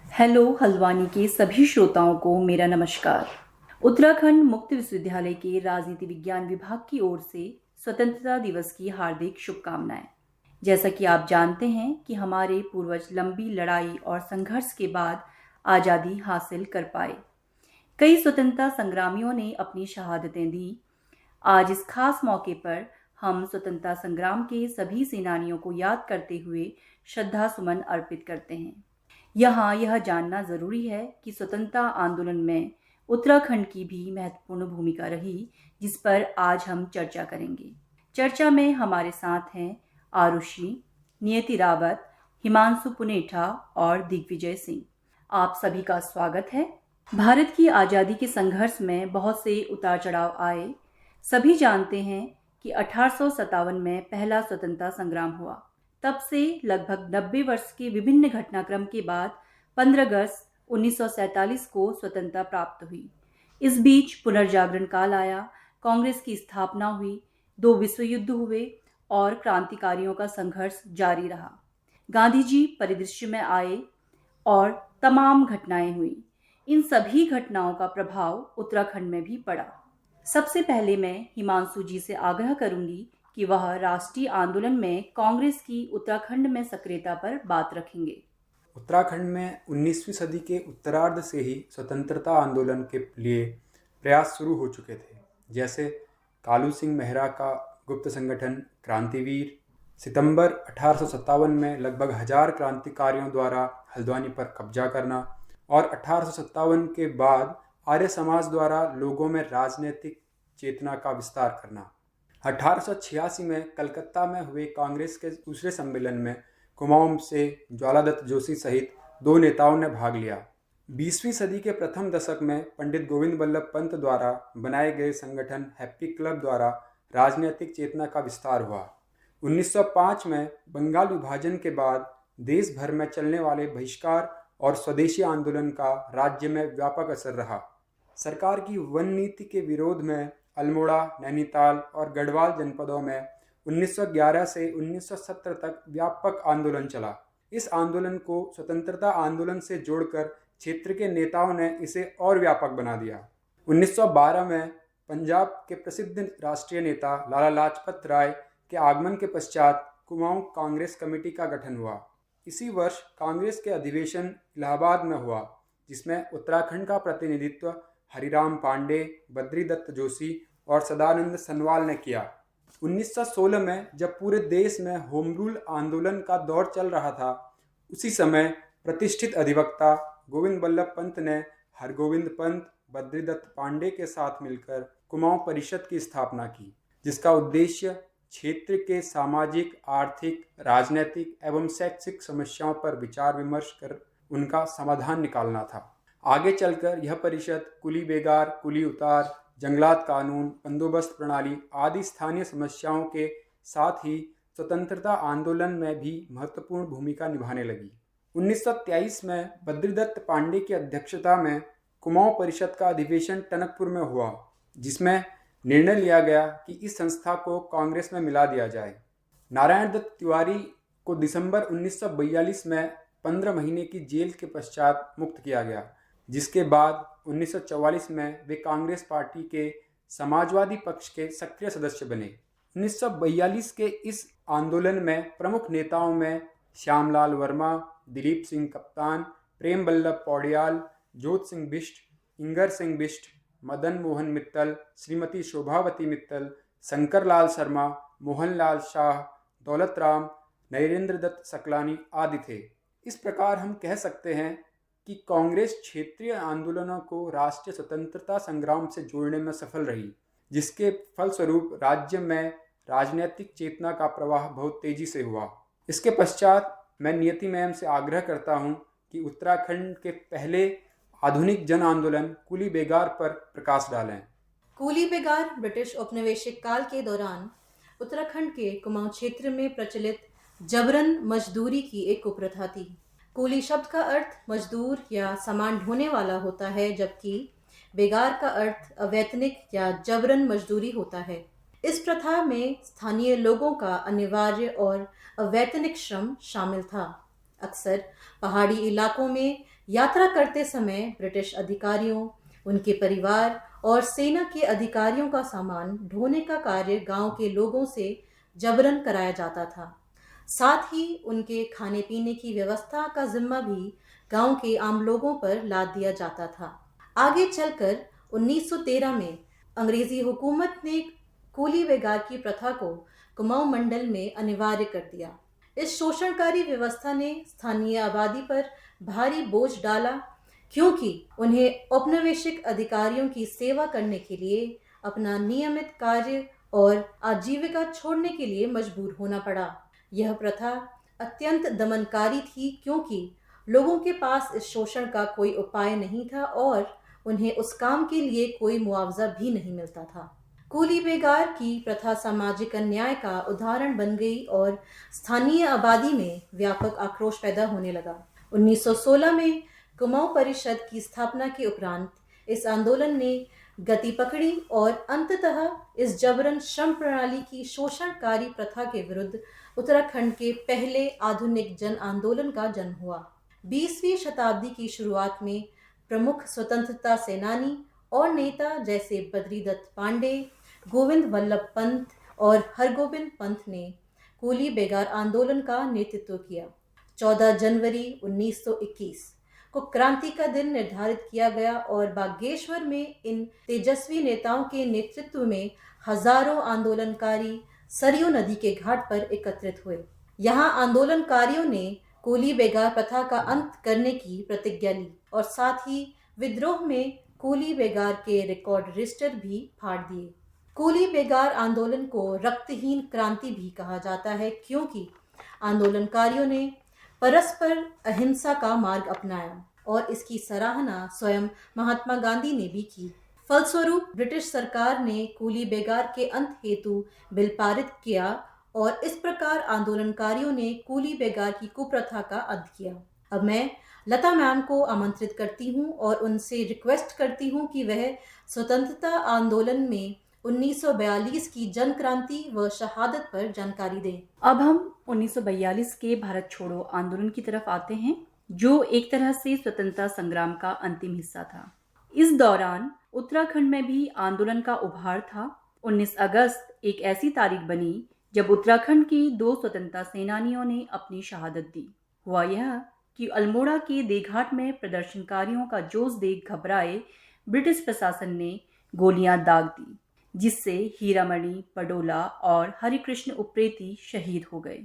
Hello Haldwani के सभी श्रोताओं को मेरा नमस्कार। उत्तराखंड मुक्त विश्वविद्यालय के राजनीति विज्ञान विभाग की ओर से स्वतंत्रता दिवस की हार्दिक शुभकामनाएं। जैसा कि आप जानते हैं कि हमारे पूर्वज लंबी लड़ाई और संघर्ष के बाद आज़ादी हासिल कर पाए। कई स्वतंत्रता संग्रामियों ने अपनी शहादतें दी। आज इस खास मौके पर हम स्वतंत्रता संग्राम के सभी सेनानियों को याद करते हुए श्रद्धा सुमन अर्पित करते हैं। यहाँ यह जानना जरूरी है कि स्वतंत्रता आंदोलन में उत्तराखंड की भी महत्वपूर्ण भूमिका रही, जिस पर आज हम चर्चा करेंगे। चर्चा में हमारे साथ हैं आरुषि, नियति रावत, हिमांशु पुनेठा और दिग्विजय सिंह। आप सभी का स्वागत है। भारत की आज़ादी के संघर्ष में बहुत से उतार चढ़ाव आए। सभी जानते हैं कि 1857 में पहला स्वतंत्रता संग्राम हुआ। तब से लगभग 90 वर्ष के विभिन्न घटनाक्रम के बाद 15 अगस्त 1947 को स्वतंत्रता प्राप्त हुई। इस बीच पुनर्जागरण काल आया, कांग्रेस की स्थापना हुई, 2 विश्व युद्ध हुए और क्रांतिकारियों का संघर्ष जारी रहा। गांधी जी परिदृश्य में आए और तमाम घटनाएं हुई। इन सभी घटनाओं का प्रभाव उत्तराखंड में भी पड़ा। सबसे पहले मैं हिमांशु जी से आग्रह करूंगी कि वह राष्ट्रीय आंदोलन में कांग्रेस की उत्तराखंड में सक्रियता पर बात रखेंगे। उत्तराखंड में 19वीं सदी के उत्तरार्ध से ही स्वतंत्रता आंदोलन के लिए प्रयास शुरू हो चुके थे। जैसे कालू सिंह मेहरा का गुप्त संगठन क्रांतिवीर, सितंबर 1857 में लगभग 1000 क्रांतिकारियों द्वारा हल्द्वानी पर कब्जा करना और 1857 के बाद आर्य समाज द्वारा लोगों में राजनीतिक चेतना का विस्तार करना। 1886 में कलकत्ता में हुए कांग्रेस के दूसरे सम्मेलन में कुमाऊं से ज्वालादत्त जोशी सहित 2 नेताओं ने भाग लिया। 20वीं सदी के प्रथम दशक में पंडित गोविंद बल्लभ पंत द्वारा बनाए गए संगठन हैप्पी क्लब द्वारा राजनीतिक चेतना का विस्तार हुआ। 1905 में बंगाल विभाजन के बाद देश भर में चलने वाले बहिष्कार और स्वदेशी आंदोलन का राज्य में व्यापक असर रहा। सरकार की वन नीति के विरोध में अल्मोड़ा, नैनीताल और गढ़वाल जनपदों में 1911 से 1917 तक व्यापक आंदोलन चला। इस आंदोलन को स्वतंत्रता आंदोलन से जोड़कर क्षेत्र के नेताओं ने इसे और व्यापक बना दिया। 1912 में पंजाब के प्रसिद्ध राष्ट्रीय नेता लाला लाजपत राय के आगमन के पश्चात कुमाऊं कांग्रेस कमेटी का गठन हुआ। इसी वर्ष कांग्रेस के अधिवेशन इलाहाबाद में हुआ, जिसमें उत्तराखंड का प्रतिनिधित्व हरिराम पांडे, बद्रीदत्त जोशी और सदानंद सनवाल ने किया। 1916 में जब पूरे देश में होम रूल आंदोलन का दौर चल रहा था, उसी समय प्रतिष्ठित अधिवक्ता गोविंद बल्लभ पंत ने हरगोविंद पंत, बद्रीदत्त पांडे के साथ मिलकर कुमाऊं परिषद की स्थापना की, जिसका उद्देश्य क्षेत्र के सामाजिक, आर्थिक, राजनीतिक एवं शैक्षिक समस्याओं पर विचार विमर्श कर उनका समाधान निकालना था। आगे चलकर यह परिषद कुली बेगार, कुली उतार, जंगलात कानून, बंदोबस्त प्रणाली आदि स्थानीय समस्याओं के साथ ही स्वतंत्रता आंदोलन में भी महत्वपूर्ण भूमिका निभाने लगी। 1923 में बद्रीदत्त पांडे की अध्यक्षता में कुमाऊं परिषद का अधिवेशन टनकपुर में हुआ, जिसमें निर्णय लिया गया कि इस संस्था को कांग्रेस में मिला दिया जाए। नारायण दत्त तिवारी को दिसंबर 1942 में 15 महीने की जेल के पश्चात मुक्त किया गया, जिसके बाद 1944 में वे कांग्रेस पार्टी के समाजवादी पक्ष के सक्रिय सदस्य बने। 1942 के इस आंदोलन में प्रमुख नेताओं में श्यामलाल वर्मा, दिलीप सिंह कप्तान, प्रेम बल्लभ पौड़ियाल, जोत सिंह बिष्ट, इंगर सिंह बिष्ट, मदन मोहन मित्तल, श्रीमती शोभावती मित्तल, शंकर लाल शर्मा, मोहनलाल शाह, दौलत राम, नरेंद्र दत्त सकलानी आदि थे। इस प्रकार हम कह सकते हैं कि कांग्रेस क्षेत्रीय आंदोलनों को राष्ट्रीय स्वतंत्रता संग्राम से जोड़ने में सफल रही, जिसके फलस्वरूप राज्य में राजनीतिक चेतना का प्रवाह बहुत तेजी से हुआ। इसके पश्चात मैं नियति मैम से आग्रह करता हूं कि उत्तराखंड के पहले आधुनिक जन आंदोलन कुली बेगार पर प्रकाश डालें। कुली बेगार ब्रिटिश औपनिवेशिक काल के दौरान उत्तराखंड के कुमाऊं क्षेत्र में प्रचलित जबरन मजदूरी की एक कुप्रथा थी। कुली शब्द का अर्थ मजदूर या सामान ढोने वाला होता है, जबकि बेगार का अर्थ अवैतनिक या जबरन मजदूरी होता है। इस प्रथा में स्थानीय लोगों का अनिवार्य और अवैतनिक श्रम शामिल था। अक्सर पहाड़ी इलाकों में यात्रा करते समय ब्रिटिश अधिकारियों, उनके परिवार और सेना के अधिकारियों का सामान ढोने का कार्य गांव के लोगों से जबरन कराया जाता था। साथ ही उनके खाने पीने की व्यवस्था का जिम्मा भी गांव के आम लोगों पर लाद दिया जाता था। आगे चलकर 1913 में अंग्रेजी हुकूमत ने कूली बेगार की प्रथा को कुमाऊं मंडल में अनिवार्य कर दिया। इस शोषणकारी व्यवस्था ने स्थानीय आबादी पर भारी बोझ डाला, क्योंकि उन्हें औपनिवेशिक अधिकारियों की सेवा करने के लिए अपना नियमित कार्य और आजीविका छोड़ने के लिए मजबूर होना पड़ा। यह प्रथा अत्यंत दमनकारी थी, क्योंकि लोगों के पास इस शोषण का कोई उपाय नहीं था और उन्हें उस काम के लिए कोई मुआवजा भी नहीं मिलता था। कूली बेगार की प्रथा सामाजिक अन्याय का उदाहरण बन गई और स्थानीय आबादी में व्यापक आक्रोश पैदा होने लगा। 1916 में कुमाऊं परिषद की स्थापना के उपरांत इस आंदोलन ने गति पकड़ी और अंततः इस जबरन श्रम प्रणाली की शोषणकारी प्रथा के विरुद्ध उत्तराखंड के पहले आधुनिक जन आंदोलन का जन्म हुआ। 20वीं शताब्दी की शुरुआत में प्रमुख स्वतंत्रता सेनानी और नेता जैसे बद्रीदत्त पांडे, गोविंद वल्लभ पंत और हरगोबिंद पंत ने कूली बेगार आंदोलन का नेतृत्व किया। 14 जनवरी 1921 को क्रांति का दिन निर्धारित किया गया और बागेश्वर में इन तेजस्वी नेताओं के नेतृत्व में हजारों आंदोलनकारी सरयू नदी के घाट पर एकत्रित हुए। यहाँ आंदोलनकारियों ने कूली बेगार प्रथा का अंत करने की प्रतिज्ञा ली और साथ ही विद्रोह में कूली बेगार के रिकॉर्ड रजिस्टर भी फाड़ दिए। कूली बेगार आंदोलन को रक्तहीन क्रांति भी कहा जाता है, क्योंकि आंदोलनकारियों ने परस्पर अहिंसा का मार्ग अपनाया और इसकी सराहना स्वयं महात्मा गांधी ने भी की। फलस्वरूप ब्रिटिश सरकार ने कूली बेगार के अंत हेतु बिल पारित किया और इस प्रकार आंदोलनकारियों ने कूली बेगार की कुप्रथा का अंत किया। अब मैं लता मैम को आमंत्रित करती हूँ और उनसे रिक्वेस्ट करती हूँ कि वह स्वतंत्रता आंदोलन में 1942 की जन क्रांति व शहादत पर जानकारी दें। अब हम 1942 के भारत छोड़ो आंदोलन की तरफ आते हैं, जो एक तरह से स्वतंत्रता संग्राम का अंतिम हिस्सा था। इस दौरान उत्तराखंड में भी आंदोलन का उभार था। 19 अगस्त एक ऐसी तारीख बनी जब उत्तराखंड के 2 स्वतंत्रता सेनानियों ने अपनी शहादत दी। हुआ यह कि अल्मोड़ा के देघाट में प्रदर्शनकारियों का जोश देख घबराए ब्रिटिश प्रशासन ने गोलियां दाग दी, जिससे हीरामणि, पडोला और हरिकृष्ण उप्रेती शहीद हो गए।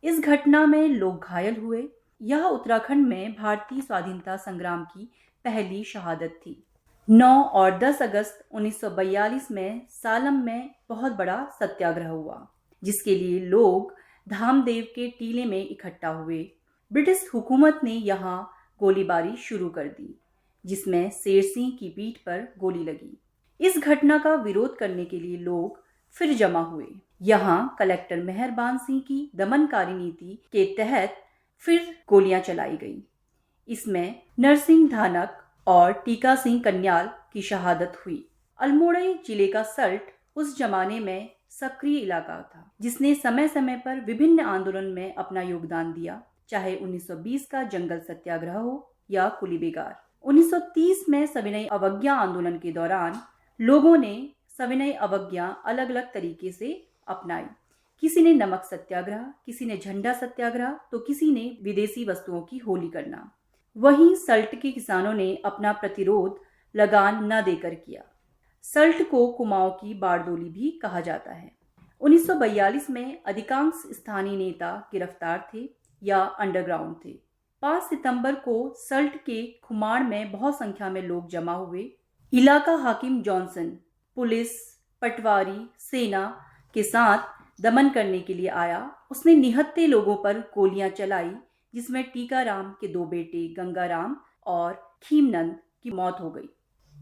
इस घटना में लोग घायल हुए। यह उत्तराखंड में भारतीय स्वाधीनता संग्राम की पहली शहादत थी। 9 और 10 अगस्त 1942 में सालम में बहुत बड़ा सत्याग्रह हुआ, जिसके लिए लोग धामदेव के टीले में इकट्ठा हुए। ब्रिटिश हुकूमत ने यहाँ गोलीबारी शुरू कर दी, जिसमें शेर सिंह की पीठ पर गोली लगी। इस घटना का विरोध करने के लिए लोग फिर जमा हुए। यहाँ कलेक्टर मेहरबान सिंह की दमनकारी नीति के तहत फिर गोलियां चलाई गई। इसमें नरसिंह धानक और टीका सिंह कन्याल की शहादत हुई। अल्मोड़ा जिले का सल्ट उस जमाने में सक्रिय इलाका था, जिसने समय समय पर विभिन्न आंदोलन में अपना योगदान दिया, चाहे 1920 का जंगल सत्याग्रह हो या कूली बेगार। 1930 में सविनय अवज्ञा आंदोलन के दौरान लोगों ने सविनय अवज्ञा अलग अलग तरीके से अपनाई। किसी ने नमक सत्याग्रह, किसी ने झंडा सत्याग्रह, तो किसी ने विदेशी वस्तुओं की होली करना। वहीं सल्ट के किसानों ने अपना प्रतिरोध लगान न देकर किया। सल्ट को कुमाऊं की बारडोली भी कहा जाता है। 1942 में अधिकांश स्थानीय नेता गिरफ्तार थे या अंडरग्राउंड थे। 5 सितंबर को सल्ट के खुमाण में बहुत संख्या में लोग जमा हुए। इलाका हाकिम जॉनसन पुलिस, पटवारी, सेना के साथ दमन करने के लिए आया। उसने निहत्थे लोगों पर गोलियां चलाई, जिसमें टीकाराम के 2 बेटे गंगाराम और खीमनंद की मौत हो गई।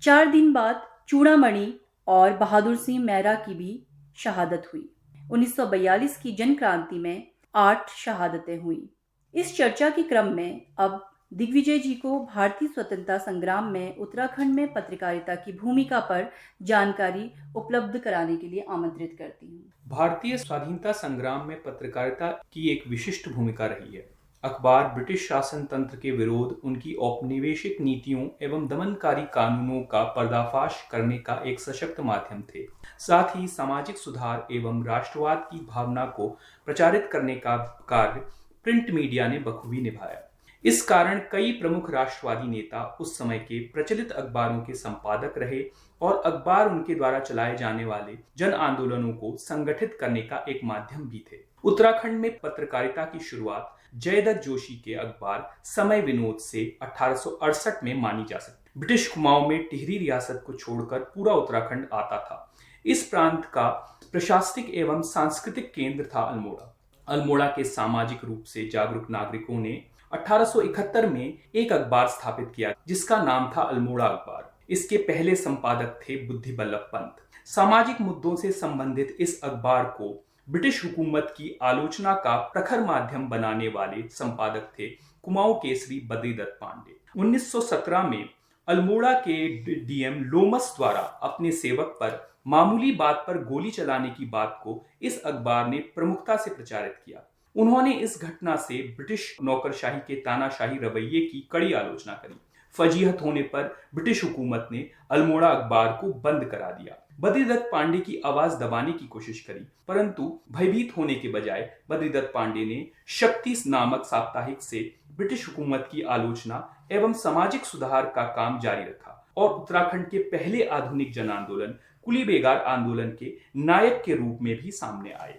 4 दिन बाद चूड़ामणि और बहादुर सिंह मेहरा की भी शहादत हुई। 1942 की जन क्रांति में 8 शहादतें हुई। इस चर्चा के क्रम में अब दिग्विजय जी को भारतीय स्वतंत्रता संग्राम में उत्तराखंड में पत्रकारिता की भूमिका पर जानकारी उपलब्ध कराने के लिए आमंत्रित करती हूँ। भारतीय स्वाधीनता संग्राम में पत्रकारिता की एक विशिष्ट भूमिका रही है। अखबार ब्रिटिश शासन तंत्र के विरोध, उनकी औपनिवेशिक नीतियों एवं दमनकारी कानूनों का पर्दाफाश करने का एक सशक्त माध्यम थे। साथ ही सामाजिक सुधार एवं राष्ट्रवाद की भावना को प्रचारित करने का कार्य प्रिंट मीडिया ने बखूबी निभाया। इस कारण कई प्रमुख राष्ट्रवादी नेता उस समय के प्रचलित अखबारों के संपादक रहे और अखबार उनके द्वारा चलाए जाने वाले जन आंदोलनों को संगठित करने का एक माध्यम भी थे। उत्तराखंड में पत्रकारिता की शुरुआत जयदत्त जोशी के अखबार समय विनोद से 1868 में मानी जा सकती। ब्रिटिश कुमाऊं में टिहरी रियासत को छोड़कर पूरा उत्तराखंड आता था। इस प्रांत का प्रशासनिक एवं सांस्कृतिक केंद्र था अल्मोड़ा। अल्मोड़ा के सामाजिक रूप से जागरूक नागरिकों ने 1871 में एक अखबार स्थापित किया जिसका नाम था अल्मोड़ा अखबार। इसके पहले संपादक थे बुद्धि बल्लभ पंत। सामाजिक मुद्दों से संबंधित इस अखबार को ब्रिटिश हुकूमत की आलोचना का प्रखर माध्यम बनाने वाले संपादक थे कुमाऊं केसरी बद्रीदत्त पांडे। 1917 में अल्मोड़ा के डीएम लोमस द्वारा अपने सेवक पर मामूली बात पर गोली चलाने की बात को इस अखबार ने प्रमुखता से प्रचारित किया। उन्होंने इस घटना से ब्रिटिश नौकरशाही के तानाशाही रवैये की कड़ी आलोचना करी। फजीहत होने पर ब्रिटिश हुकूमत ने अल्मोड़ा अखबार को बंद करा दिया। बद्रीदत्त पांडे की आवाज दबाने की कोशिश करी, परंतु भयभीत होने के बजाय बद्रीदत्त पांडे ने शक्ति नामक साप्ताहिक से ब्रिटिश हुकूमत की आलोचना एवं सामाजिक सुधार का काम जारी रखा और उत्तराखंड के पहले आधुनिक जन आंदोलन कुली बेगार आंदोलन के नायक के रूप में भी सामने आए।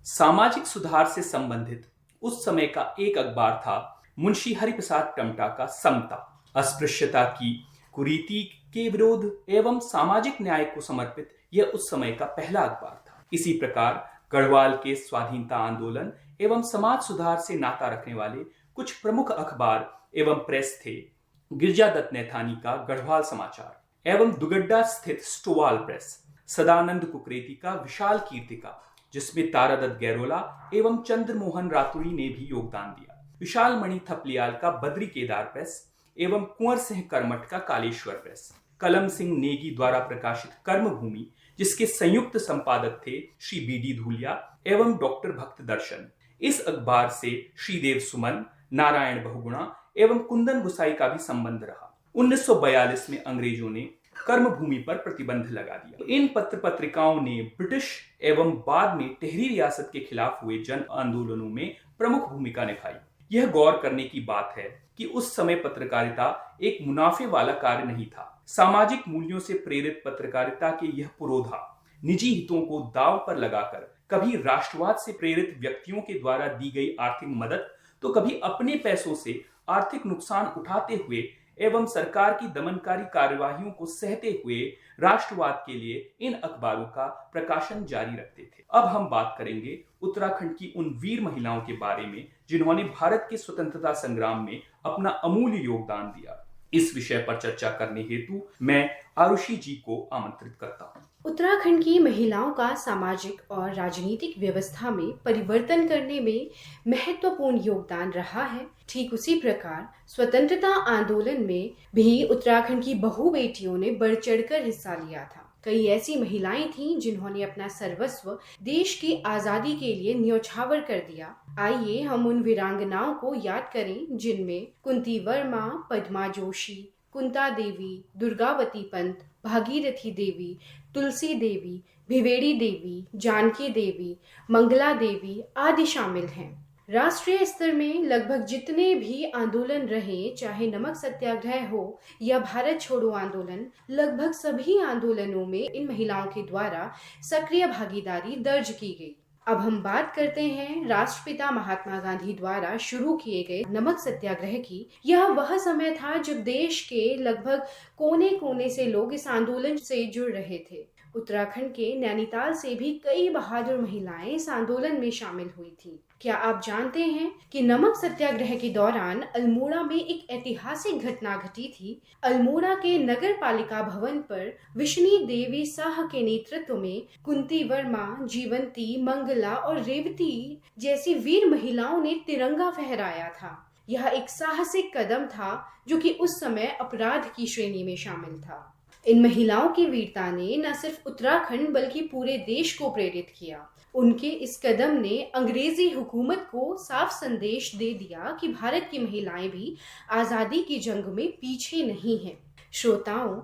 सामाजिक सुधार से संबंधित उस समय का एक अखबार था मुंशी हरिप्रसाद टमटा का समता। अस्पृश्यता की कुरीति के विरोध एवं सामाजिक न्याय को समर्पित यह उस समय का पहला अखबार था। इसी प्रकार गढ़वाल के स्वाधीनता आंदोलन एवं समाज सुधार से नाता रखने वाले कुछ प्रमुख अखबार एवं प्रेस थे। गिरजादत्त नैथानी का गढ़वाल समाचार एवं दुगड्डा स्थित स्टोवाल प्रेस, सदानंद कुकरेती का विशाल कीर्तिका जिसमें तारादत्त गैरोला एवं चंद्रमोहन रातुड़ी ने भी योगदान दिया, विशाल मणि थपलियाल का बद्री केदार प्रेस एवं कुंवर सिंह करमठ का कालेश्वर प्रेस, कलम सिंह नेगी द्वारा प्रकाशित कर्मभूमि जिसके संयुक्त संपादक थे श्री बीडी धूलिया एवं डॉक्टर भक्त दर्शन। इस अखबार से श्रीदेव सुमन, नारायण बहुगुणा एवं कुंदन गुसाई का भी संबंध रहा। 1942 में अंग्रेजों ने कर्मभूमि पर प्रतिबंध लगा दिया। इन पत्र पत्रिकाओं ने ब्रिटिश एवं बाद में टिहरी रियासत के खिलाफ हुए जन आंदोलनों में प्रमुख भूमिका निभाई। यह गौर करने की बात है कि उस समय पत्रकारिता एक मुनाफे वाला कार्य नहीं था। सामाजिक मूल्यों से प्रेरित पत्रकारिता के यह पुरोधा निजी हितों को दांव पर लगाकर कभी राष्ट्रवाद से प्रेरित व्यक्तियों के द्वारा दी गई आर्थिक मदद तो कभी अपने पैसों से आर्थिक नुकसान उठाते हुए एवं सरकार की दमनकारी कार्यवाहियों को सहते हुए राष्ट्रवाद के लिए इन अखबारों का प्रकाशन जारी रखते थे। अब हम बात करेंगे उत्तराखंड की उन वीर महिलाओं के बारे में जिन्होंने भारत के स्वतंत्रता संग्राम में अपना अमूल्य योगदान दिया। इस विषय पर चर्चा करने हेतु मैं आरुषि जी को आमंत्रित करता हूँ। उत्तराखंड की महिलाओं का सामाजिक और राजनीतिक व्यवस्था में परिवर्तन करने में महत्वपूर्ण योगदान रहा है। ठीक उसी प्रकार स्वतंत्रता आंदोलन में भी उत्तराखंड की बहु बेटियों ने बढ़ चढ़कर हिस्सा लिया था। कई ऐसी महिलाएं थीं जिन्होंने अपना सर्वस्व देश की आजादी के लिए न्यौछावर कर दिया। आइए हम उन वीरांगनाओं को याद करें जिनमें कुंती वर्मा, पद्मा जोशी, कुंता देवी, दुर्गावती पंत, भागीरथी देवी, तुलसी देवी, भिवेड़ी देवी, जानकी देवी, मंगला देवी आदि शामिल हैं। राष्ट्रीय स्तर में लगभग जितने भी आंदोलन रहे, चाहे नमक सत्याग्रह हो या भारत छोड़ो आंदोलन, लगभग सभी आंदोलनों में इन महिलाओं के द्वारा सक्रिय भागीदारी दर्ज की गई। अब हम बात करते हैं राष्ट्रपिता महात्मा गांधी द्वारा शुरू किए गए नमक सत्याग्रह की। यह वह समय था जब देश के लगभग कोने कोने से लोग इस आंदोलन से जुड़ रहे थे। उत्तराखंड के नैनीताल से भी कई बहादुर महिलाएं इस आंदोलन में शामिल हुई थीं। क्या आप जानते हैं कि नमक सत्याग्रह के दौरान अल्मोड़ा में एक ऐतिहासिक घटना घटी थी। अल्मोड़ा के नगर पालिका भवन पर विष्णु देवी शाह के नेतृत्व में कुंती वर्मा, जीवंती, मंगला और रेवती जैसी वीर महिलाओं ने तिरंगा फहराया था। यह एक साहसिक कदम था जो कि उस समय अपराध की श्रेणी में शामिल था। इन महिलाओं की वीरता ने न सिर्फ उत्तराखंड बल्कि पूरे देश को प्रेरित किया। उनके इस कदम ने अंग्रेजी हुकूमत को साफ संदेश दे दिया कि भारत की महिलाएं भी आजादी की जंग में पीछे नहीं हैं। श्रोताओं,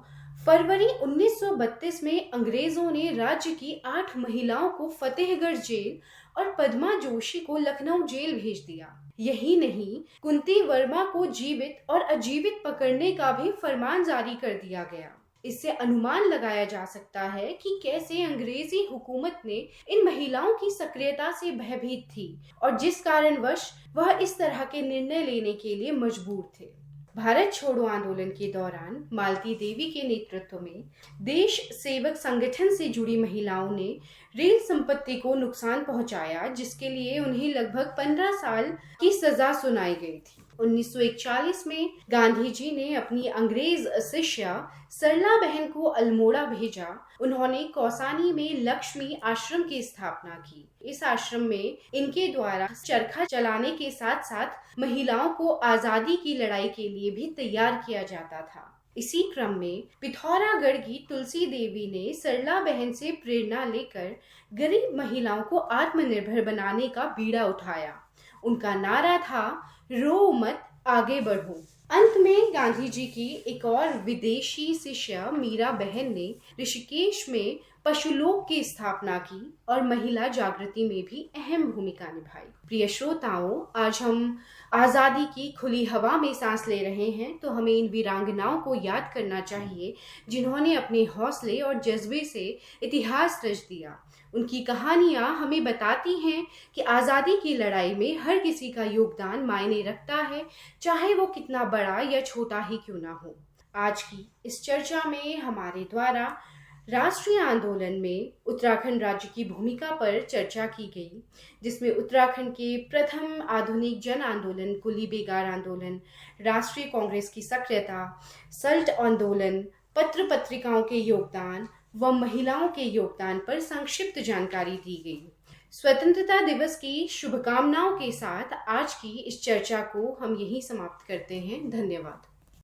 फरवरी 1932 में अंग्रेजों ने राज्य की 8 महिलाओं को फतेहगढ़ जेल और पद्मा जोशी को लखनऊ जेल भेज दिया। यही नहीं, कुंती वर्मा को जीवित और अजीवित पकड़ने का भी फरमान जारी कर दिया गया। इससे अनुमान लगाया जा सकता है कि कैसे अंग्रेजी हुकूमत ने इन महिलाओं की सक्रियता से भयभीत थी और जिस कारणवश वह इस तरह के निर्णय लेने के लिए मजबूर थे। भारत छोड़ो आंदोलन के दौरान मालती देवी के नेतृत्व में देश सेवक संगठन से जुड़ी महिलाओं ने रेल संपत्ति को नुकसान पहुंचाया, जिसके लिए उन्हें लगभग 15 साल की सजा सुनाई गई थी। 1941 में गांधी जी ने अपनी अंग्रेज शिष्या सरला बहन को अल्मोड़ा भेजा। उन्होंने कौसानी में लक्ष्मी आश्रम की स्थापना की। इस आश्रम में इनके द्वारा चरखा चलाने के साथ साथ महिलाओं को आजादी की लड़ाई के लिए भी तैयार किया जाता था। इसी क्रम में पिथौरागढ़ की तुलसी देवी ने सरला बहन से प्रेरणा लेकर गरीब महिलाओं को आत्मनिर्भर बनाने का बीड़ा उठाया। उनका नारा था, रो मत आगे बढ़ो। अंत में गांधी जी की एक और विदेशी शिष्या मीरा बहन ने ऋषिकेश में पशुलोक की स्थापना की और महिला जागृति में भी अहम भूमिका निभाई। प्रिय श्रोताओं, आज हम आजादी की खुली हवा में सांस ले रहे हैं, तो हमें इन वीरांगनाओं को याद करना चाहिए जिन्होंने अपने हौसले और जज्बे से इतिहास रच दिया। उनकी कहानियां हमें बताती हैं कि आज़ादी की लड़ाई में हर किसी का योगदान मायने रखता है, चाहे वो कितना बड़ा या छोटा ही क्यों ना हो। आज की इस चर्चा में हमारे द्वारा राष्ट्रीय आंदोलन में उत्तराखंड राज्य की भूमिका पर चर्चा की गई, जिसमें उत्तराखंड के प्रथम आधुनिक जन आंदोलन कुली बेगार आंदोलन, राष्ट्रीय कांग्रेस की सक्रियता, सल्ट आंदोलन, पत्र पत्रिकाओं के योगदान व महिलाओं के योगदान पर संक्षिप्त जानकारी दी गई। स्वतंत्रता दिवस की शुभकामनाओं के साथ आज की इस चर्चा को हम यहीं समाप्त करते हैं। धन्यवाद।